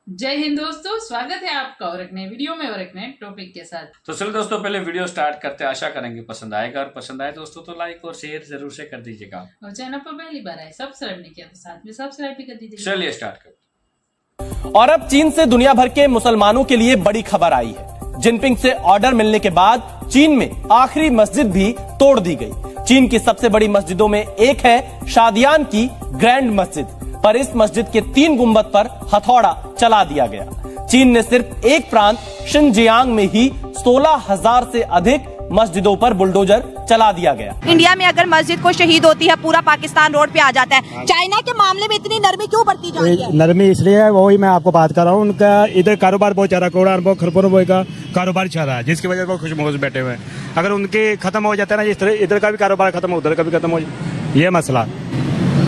जय हिंद दोस्तों, स्वागत है आपका और एक नए वीडियो में और एक नए टॉपिक के साथ। तो चलो दोस्तों, पहले वीडियो स्टार्ट करते हैं। आशा करेंगे पसंद आएगा, और पसंद आए दोस्तों तो लाइक और शेयर जरूर से कर दीजिएगा। और चैनल पर पहली बार आए सब्सक्राइब नहीं किया तो साथ में सब्सक्राइब भी कर दीजिएगा। चलिए स्टार्ट करते। और अब चीन से दुनिया भर के मुसलमानों के लिए बड़ी खबर आई है। जिनपिंग से ऑर्डर मिलने के बाद चीन में आखिरी मस्जिद भी तोड़ दी गई। चीन की सबसे बड़ी मस्जिदों में एक है शादियान की ग्रैंड मस्जिद, पर इस मस्जिद के 3 गुंबद पर हथौड़ा चला दिया गया। चीन ने सिर्फ एक प्रांत शिनजियांग में ही 16,000 से अधिक मस्जिदों पर बुलडोजर चला दिया गया। इंडिया में अगर मस्जिद को शहीद होती है, पूरा पाकिस्तान रोड पे आ जाता है। चाइना के मामले में इतनी नरमी क्यों बढ़ती जा रही है? नरमी इसलिए है, वही मैं आपको बात कर रहा हूँ। उनका इधर कारोबार बहुत चल रहा है, करोड़ों अरबों खरबों रुपए का कारोबार चल रहा है, जिसकी वजह से वो खुशमौज बैठे हुए हैं। अगर उनके खत्म हो जाता है ना, इस तरह इधर का भी कारोबार खत्म हो, उधर का भी खत्म हो जाए, ये मसला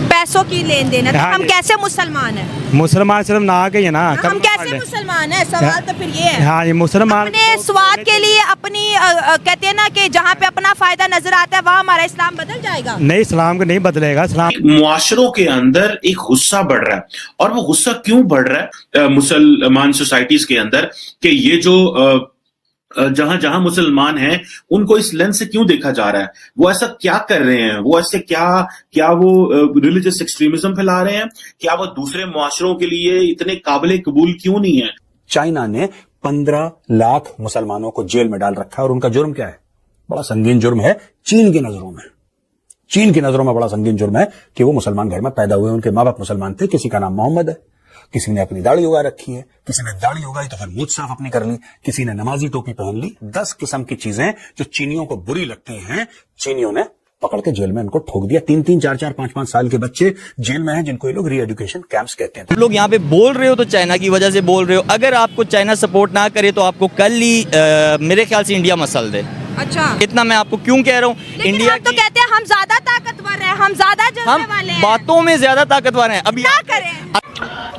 पैसों की लेन देन है, तो हाँ हम जी। कैसे मुसलमान हैं? मुसलमान सिर्फ ना के है ना, हम कैसे मुसलमान हैं? सवाल तो फिर ये है। हाँ, ये मुसलमान अपने स्वाद के लिए अपनी कहते हैं ना कि जहाँ पे अपना फायदा नजर आता है वहाँ हमारा इस्लाम बदल जाएगा। नहीं, इस्लाम को नहीं बदलेगा। इस्लाम मुआशरों के अंदर एक गुस्सा बढ़ रहा है, और वो गुस्सा क्यों बढ़ रहा है मुसलमान सोसाइटीज के अंदर, कि ये जो जहां जहां मुसलमान हैं उनको इस लेंस से क्यों देखा जा रहा है, वो ऐसा क्या कर रहे हैं, वो ऐसे क्या वो रिलीजियस एक्सट्रीमिज्म फैला रहे हैं, क्या वो दूसरे मुआशरों के लिए इतने काबिल कबूल क्यों नहीं है। चाइना ने 15 लाख मुसलमानों को जेल में डाल रखा है, और उनका जुर्म क्या है? बड़ा संगीन जुर्म है चीन की नजरों में। चीन की नजरों में बड़ा संगीन जुर्म है कि वो मुसलमान घर में पैदा हुए, उनके माँ बाप मुसलमान थे। किसी का नाम मोहम्मद है, किसी ने अपनी दाढ़ी उगा रखी है, किसी ने दाढ़ी उगाई तो फिर मूंछ साफ अपनी कर ली, किसी ने नमाजी टोपी पहन ली। 10 किस्म की चीजें जो चीनियों को बुरी लगती हैं, चीनियों ने पकड़ के जेल में इनको ठोक दिया। 3-3, 4-4, 5-5 साल के बच्चे जेल में हैं, जिनको ये लोग री एजुकेशन कैंप्स कहते हैं। तुम लोग यहाँ पे बोल रहे हो तो चाइना की वजह से बोल रहे हो। अगर आपको चाइना सपोर्ट ना करे तो आपको कल ही मेरे ख्याल से इंडिया मसल दे। अच्छा, इतना मैं आपको क्यों कह रहा हूँ। इंडिया हम तो कहते हैं हम ज्यादा ताकतवर हैं, हम ज्यादा जलने वाले हैं। बातों में ज्यादा ताकतवर हैं। अभी क्या करें?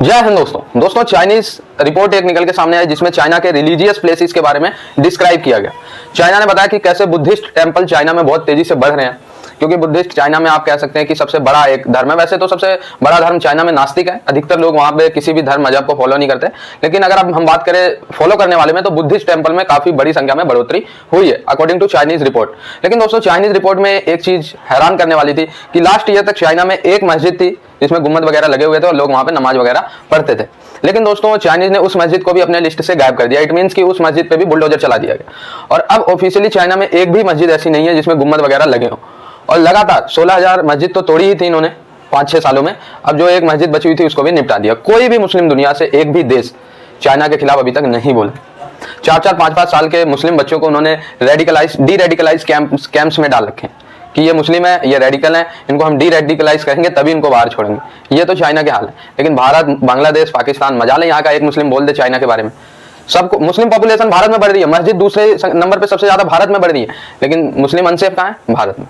जय हिंद दोस्तों चाइनीज रिपोर्ट एक निकल के सामने आई, जिसमें चाइना के रिलीजियस प्लेसेस के बारे में डिस्क्राइब किया गया। चाइना ने बताया कि कैसे बुद्धिस्ट टेम्पल चाइना में बहुत तेजी से बढ़ रहे हैं, क्योंकि बुद्धिस्ट चाइना में आप कह सकते हैं कि सबसे बड़ा एक धर्म है। वैसे तो सबसे बड़ा धर्म चाइना में नास्तिक है, अधिकतर लोग वहां पे किसी भी धर्म मजहब को फॉलो नहीं करते। लेकिन अगर अब हम बात करें फॉलो करने वाले में, तो बुद्धिस्ट टेम्पल में काफी बड़ी संख्या में बढ़ोतरी हुई है अकॉर्डिंग टू चाइनीज रिपोर्ट। लेकिन दोस्तों, चाइनीज रिपोर्ट में एक चीज हैरान करने वाली थी कि लास्ट ईयर तक चाइना में एक मस्जिद थी जिसमें गुम्बद वगैरह लगे हुए थे और लोग वहां पे नमाज वगैरह पढ़ते थे। लेकिन दोस्तों, चाइनीज ने उस मस्जिद को भी अपने लिस्ट से गायब कर दिया। इट मींस कि उस मस्जिद पे भी बुलडोजर चला दिया गया, और अब ऑफिशियली चाइना में एक भी मस्जिद ऐसी नहीं है जिसमें गुम्बद वगैरह लगे हों। और लगातार 16,000 मस्जिद तो तोड़ी ही थी इन्होंने 5-6 सालों में। अब जो एक मस्जिद बची हुई थी उसको भी निपटा दिया। कोई भी मुस्लिम दुनिया से एक भी देश चाइना के खिलाफ अभी तक नहीं बोला। 4-4, 5-5 साल के मुस्लिम बच्चों को उन्होंने डी रेडिकलाइज कैंप्स में डाल रखे हैं कि ये मुस्लिम है, ये रेडिकल है, इनको हम डी रेडिकलाइज करेंगे तभी इनको बाहर छोड़ेंगे। ये तो चाइना के हाल है। लेकिन भारत, बांग्लादेश, पाकिस्तान, मजा ले यहाँ का एक मुस्लिम बोल दे चाइना के बारे में। सबको मुस्लिम पॉपुलेशन भारत में बढ़ रही है, मस्जिद दूसरे नंबर पे सबसे ज्यादा भारत में बढ़ रही है, लेकिन मुस्लिम अनसेफ कहाँ है? भारत में।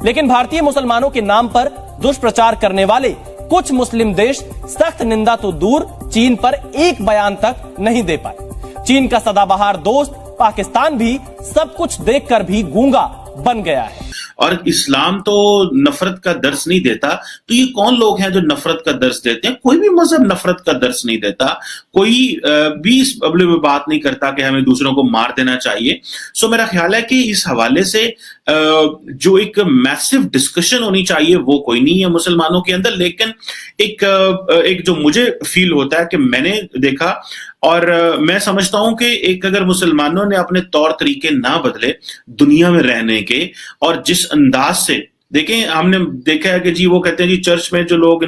लेकिन भारतीय मुसलमानों के नाम पर दुष्प्रचार करने वाले कुछ मुस्लिम देश सख्त निंदा तो दूर, चीन पर एक बयान तक नहीं दे पाए। चीन का सदाबहार दोस्त पाकिस्तान भी सब कुछ देखकर भी गूंगा बन गया है। और इस्लाम तो नफरत का दर्स नहीं देता, तो ये कौन लोग हैं जो नफरत का दर्स देते हैं? कोई भी मजहब नफरत का दर्स नहीं देता, कोई भी इस मामले में बात नहीं करता कि हमें दूसरों को मार देना चाहिए। सो मेरा ख्याल है कि इस हवाले से जो एक मैसिव डिस्कशन होनी चाहिए वो कोई नहीं है मुसलमानों के अंदर। लेकिन एक जो मुझे फील होता है कि मैंने देखा, और मैं समझता हूं कि एक अगर मुसलमानों ने अपने तौर तरीके ना बदले दुनिया में रहने के, और जिस अंदाज से देखें, हमने देखा है कि जी वो कहते हैं जी चर्च में जो लोग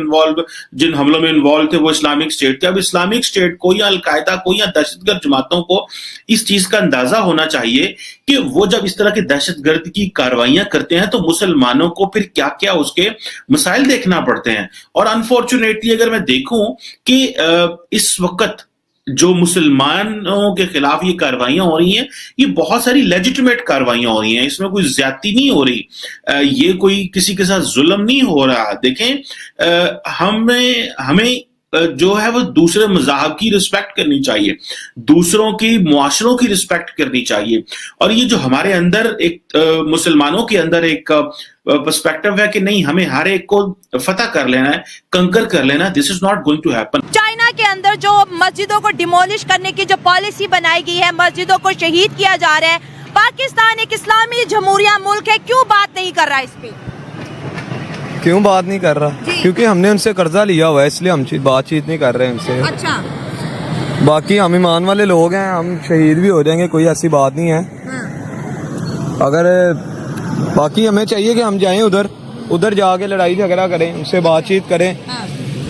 जिन हमलों में इन्वॉल्व थे वो इस्लामिक स्टेट थे। अब इस्लामिक स्टेट को या अलकायदा को या दहशतगर्द जमातों को इस चीज का अंदाजा होना चाहिए कि वो जब इस तरह की दहशतगर्द की कार्रवाइयां करते हैं तो मुसलमानों को फिर क्या क्या उसके मसाइल देखना पड़ते हैं। और अनफॉर्चुनेटली अगर मैं देखूं कि इस वक्त जो मुसलमानों के खिलाफ ये कार्रवाइयां हो रही हैं, ये बहुत सारी लेजिटिमेट कार्रवाइयां हो रही हैं, इसमें कोई ज्यादती नहीं हो रही, ये कोई किसी के साथ जुल्म नहीं हो रहा। देखें, हमें जो है वो दूसरे मज़ाहब की रिस्पेक्ट करनी चाहिए, दूसरों की मुआशरों की रिस्पेक्ट करनी चाहिए। और ये जो हमारे अंदर एक मुसलमानों के अंदर एक पर्सपेक्टिव है कि नहीं, हमें हर एक को फतह कर लेना है, कंकर कर लेना, this is not going to happen. China के अंदर जो मस्जिदों को डिमोलिश करने की जो पॉलिसी बनाई गई है, मस्जिदों को शहीद किया जा रहा है, पाकिस्तान एक इस्लामी जमहूरिया मुल्क है, क्यों बात नहीं कर रहा इस पे? क्यों बात नहीं कर रहा? क्योंकि हमने उनसे कर्जा लिया हुआ है, इसलिए हम बातचीत नहीं कर रहे हैं उनसे। अच्छा, बाकी हम ईमान वाले लोग हैं, हम शहीद भी हो जाएंगे, कोई ऐसी बात नहीं है। अगर बाकी हमें चाहिए कि हम जाएं उधर जाके लड़ाई झगड़ा करें, उनसे बातचीत करें।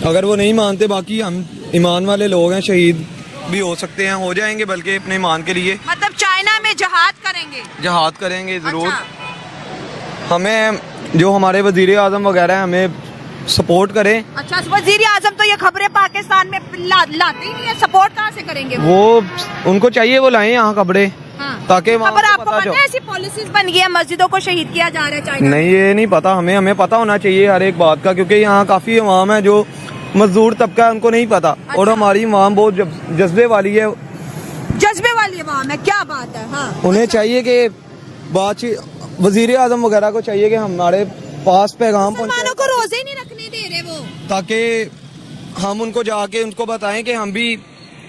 अगर वो नहीं मानते, बाकी हम ईमान वाले लोग हैं, शहीद भी हो सकते हैं, हो जाएंगे बल्कि अपने ईमान के लिए। मतलब चाइना में जहाद करेंगे? जहाद करेंगे जरूर। अच्छा। हमें जो हमारे वजीर आजम वगैरह हैं, हमें सपोर्ट करें। अच्छा, वजीर आजम तो ये खबरें पाकिस्तान में लाते ही नहीं है, सपोर्ट कहाँ से करेंगे? वो उनको चाहिए वो लाएं यहाँ खबरें, ताकि खबर आपको पता है ऐसी पॉलिसीज बन गई है, मस्जिदों को शहीद किया जा रहा है चाइना? नहीं, ये नहीं पता हमें पता होना चाहिए हर एक बात का, क्योंकि यहाँ काफी अवाम है जो मजदूर तबका है, उनको नहीं पता। अच्छा। और हमारी अवाम बहुत जज्बे वाली है, जज्बे वाली अवाम है, क्या बात है। हाँ। उन्हें चाहिए कि बातचीत, वजीर आजम वगैरह को चाहिए कि हमारे पास पैगाम मुसलमानों को रोजे ही नहीं रखने दे रहे वो, ताकि हम उनको जाके उनको बताएं कि हम भी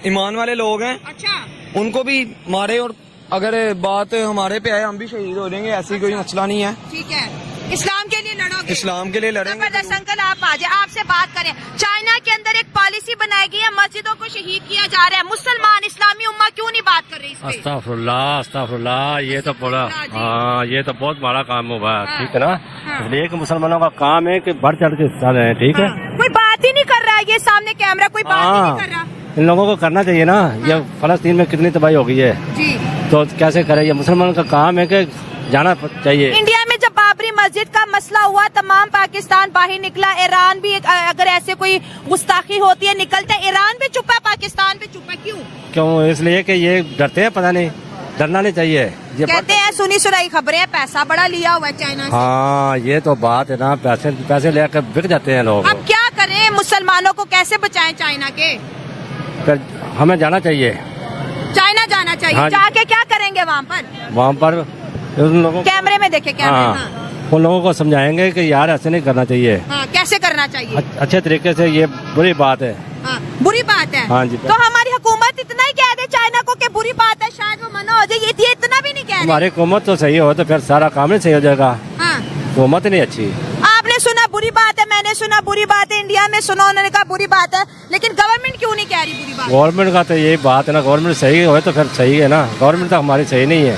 ईमान वाले लोग हैं। अच्छा। उनको भी मारे, और अगर बात हमारे पे आए हम भी शहीद हो जाएंगे, ऐसी कोई मसला नहीं है। ठीक है, इस्लाम के लिए लड़ोगे? इस्लाम के लिए लड़ेंगे। जबरदस्त अंकल, आप आ जाए, आपसे बात करें। चाइना के अंदर एक पॉलिसी बनाई गई है, मस्जिदों को शहीद किया जा रहा है, मुसलमान इस्लामी उम्मा क्यों नहीं बात कर रही इस पे? अस्तगफुरुल्लाह, ये तो बड़ा, हाँ, ये तो बहुत बड़ा काम हुआ है। ठीक है ना, इसलिए कि मुसलमानों का काम है कि बढ़ चढ़ के हिस्सा लें। ठीक है, कोई बात ही नहीं कर रहा है, ये सामने कैमरा, कोई बात ही नहीं कर रहा। इन लोगों को करना चाहिए ना। ये फलस्तीन में कितनी तबाही हो गई है जी, तो कैसे करे? ये मुसलमान का काम है कि जाना चाहिए। इंडिया में जब बाबरी मस्जिद का मसला हुआ, तमाम पाकिस्तान बाहर निकला, ईरान भी अगर ऐसे कोई गुस्ताखी होती है निकलते, ईरान भी चुप है, पाकिस्तान भी चुप है, क्यों? इसलिए कि ये डरते हैं, पता नहीं, डरना नहीं चाहिए। ये कहते हैं सुनी सुनाई खबरें, पैसा बड़ा लिया हुआ है चाइना से। हाँ, ये तो बात है ना, पैसे लेकर बिक जाते हैं लोग। अब क्या करें, मुसलमानों को कैसे बचाएं चाइना के? फिर हमें जाना चाहिए, चाइना जाना चाहिए। हाँ, जाके क्या करेंगे वहाँ पर? उन लोगों, कैमरे में देखे कैमरे। हाँ, उन लोगों को समझाएंगे कि यार ऐसे नहीं करना चाहिए। हाँ, कैसे करना चाहिए? अच्छे तरीके से। ये बुरी बात है। हाँ, बुरी बात है। हाँ जी। तो हमारी हुकूमत इतना ही कह दे चाइना को कि बुरी बात है, शायद वो मना हो जाए, ये इतना भी नहीं कह रही। हमारी हुकूमत तो सही हो तो फिर सारा काम नहीं सही हो जाएगा। हाँ, हुकूमत नहीं अच्छी। आपने सुना बुरी बात है, मैंने सुना बुरी बात है, इंडिया में सुना, उन्होंने कहा बुरी बात है, लेकिन गवर्नमेंट क्यों नहीं कह रही बुरी बात? गवर्नमेंट का तो यही बात है ना, गवर्नमेंट सही हो तो फिर सही है ना, गवर्नमेंट तो हमारी सही नहीं है।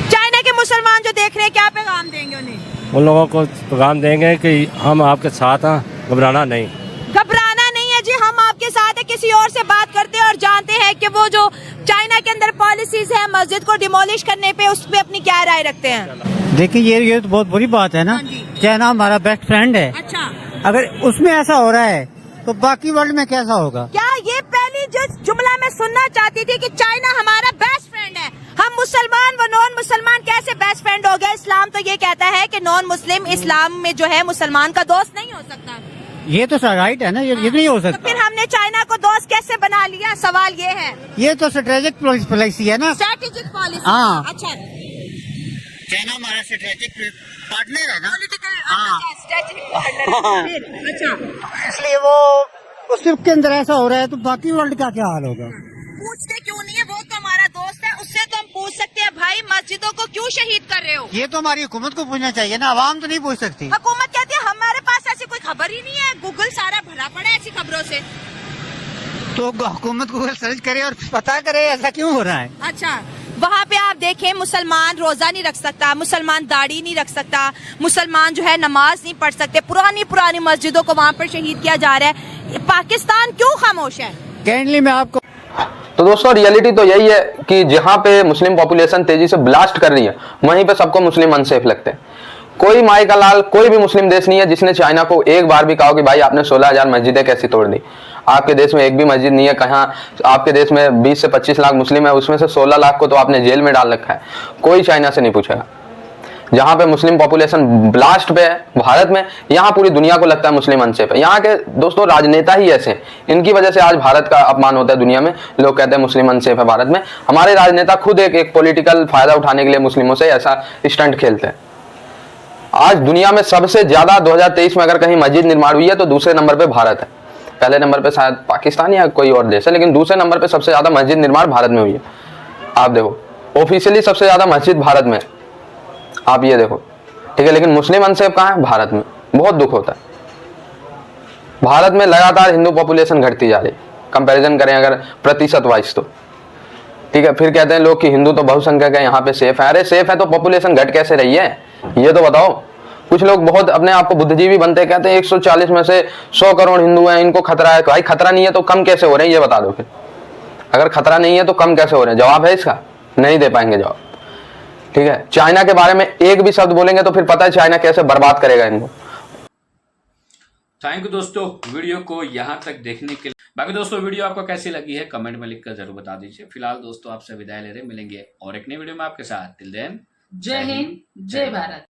चाइना के मुसलमान जो देख रहे हैं, क्या पैगाम देंगे उन्हें? उन लोगों को पैगाम देंगे कि हम आपके साथ हैं, घबराना नहीं। घबराना नहीं है जी, हम आपके साथ है। किसी और से बात करते हैं और जानते हैं कि वो जो चाइना के अंदर पॉलिसीज है मस्जिद को डिमोलिश करने पे, उस पे अपनी क्या राय रखते हैं? देखिए, ये तो बहुत बुरी बात है ना। चाइना हमारा बेस्ट फ्रेंड है। अच्छा, अगर उसमें ऐसा हो रहा है तो बाकी वर्ल्ड में कैसा होगा? क्या ये पहली जो जुमला मैं सुनना चाहती थी कि चाइना हमारा बेस्ट फ्रेंड है, हम मुसलमान व नॉन मुसलमान कैसे बेस्ट फ्रेंड हो गए? इस्लाम तो ये कहता है कि नॉन मुस्लिम इस्लाम में जो है मुसलमान का दोस्त नहीं हो सकता। ये तो राइट है ना, ये नहीं हो सकता। तो फिर हमने चाइना को दोस्त कैसे बना लिया? सवाल ये है। ये तो स्ट्रेटेजिक पॉलिसी है ना, स्ट्रेटेजिक पॉलिसी। हाँ। अच्छा, चाइना हमारा स्ट्रेटेजिक पार्टनर है ना, अच्छा, इसलिए वो उसके अंदर ऐसा हो रहा है तो बाकी वर्ल्ड का क्या हाल होगा? पूछते क्यों नहीं है? वो तो हमारा दोस्त है, उससे तो हम पूछ सकते हैं, भाई मस्जिदों को क्यों शहीद कर रहे हो? ये तो हमारी हुकूमत को पूछना चाहिए ना, आवाम तो नहीं पूछ सकती। हुकूमत कहती है हमारे पास ऐसी कोई खबर ही नहीं है, गूगल सारा भरा पड़ा है ऐसी खबरों से। तो हुकूमत गूगल सर्च करे और पता करे ऐसा क्यों हो रहा है। अच्छा, वहाँ पे आप देखें, मुसलमान रोजा नहीं रख सकता, मुसलमान दाढ़ी नहीं रख सकता, मुसलमान जो है नमाज नहीं पढ़ सकते, पुरानी मस्जिदों को वहाँ पर शहीद किया जा रहा है। पाकिस्तान क्यों खामोश है? कैंडली में आपको तो दोस्तों रियलिटी तो यही है कि जहां पे मुस्लिम पॉपुलेशन तेजी से ब्लास्ट कर रही है, वहीं पे सबको मुस्लिम अनसेफ लगते हैं। कोई माई का लाल, कोई भी मुस्लिम देश नहीं है जिसने चाइना को एक बार भी कहा कि भाई आपने 16,000 मस्जिदें कैसी तोड़ दी। आपके देश में एक भी मस्जिद नहीं है। कहाँ आपके देश में 20 से 25 लाख मुस्लिम है, उसमें से 16 लाख को तो आपने जेल में डाल रखा है। कोई चाइना से नहीं पूछेगा। जहां पे मुस्लिम पॉपुलेशन ब्लास्ट पे है भारत में, यहाँ पूरी दुनिया को लगता है मुस्लिम अनसेफ है। यहाँ के दोस्तों राजनेता ही ऐसे हैं, इनकी वजह से आज भारत का अपमान होता है दुनिया में। लोग कहते हैं मुस्लिम अनसेफ है भारत में। हमारे राजनेता खुद एक पॉलिटिकल फायदा उठाने के लिए मुस्लिमों से ऐसा स्टंट खेलते हैं। आज दुनिया में सबसे ज्यादा 2023 में अगर कहीं मस्जिद निर्माण हुई है तो दूसरे नंबर पे भारत है। पहले नंबर पे शायद पाकिस्तान या कोई और देश है, लेकिन दूसरे नंबर पे सबसे ज्यादा मस्जिद निर्माण भारत में हुई है। आप देखो, ऑफिशियली सबसे ज्यादा मस्जिद भारत में, आप ये देखो, ठीक है। लेकिन मुस्लिम अनसेफ कहाँ है? भारत में। बहुत दुख होता है। भारत में लगातार हिंदू पॉपुलेशन घटती जा रही है, कंपैरिजन करें अगर प्रतिशत वाइज तो, ठीक है। फिर कहते हैं लोग कि हिंदू तो बहुसंख्यक है, यहाँ पे सेफ है। अरे सेफ है तो पॉपुलेशन घट कैसे रही है, ये तो बताओ। कुछ लोग बहुत अपने आप को बुद्धिजीवी बनते, कहते हैं 140 में से 100 करोड़ हिंदू हैं, इनको खतरा है। भाई खतरा नहीं है तो कम कैसे हो रहे हैं, ये बता दो। फिर अगर खतरा नहीं है तो कम कैसे हो रहे हैं? जवाब है इसका? नहीं दे पाएंगे जवाब, ठीक है। चाइना के बारे में एक भी शब्द बोलेंगे तो फिर पता है चाइना कैसे बर्बाद करेगा इनको। थैंक यू दोस्तों वीडियो को यहाँ तक देखने के लिए। बाकी दोस्तों वीडियो आपको कैसी लगी है कमेंट में लिखकर जरूर बता दीजिए। फिलहाल दोस्तों आपसे विदाई ले रहे, मिलेंगे और एक नई वीडियो में आपके साथ। टिल देन जय हिंद, जय भारत।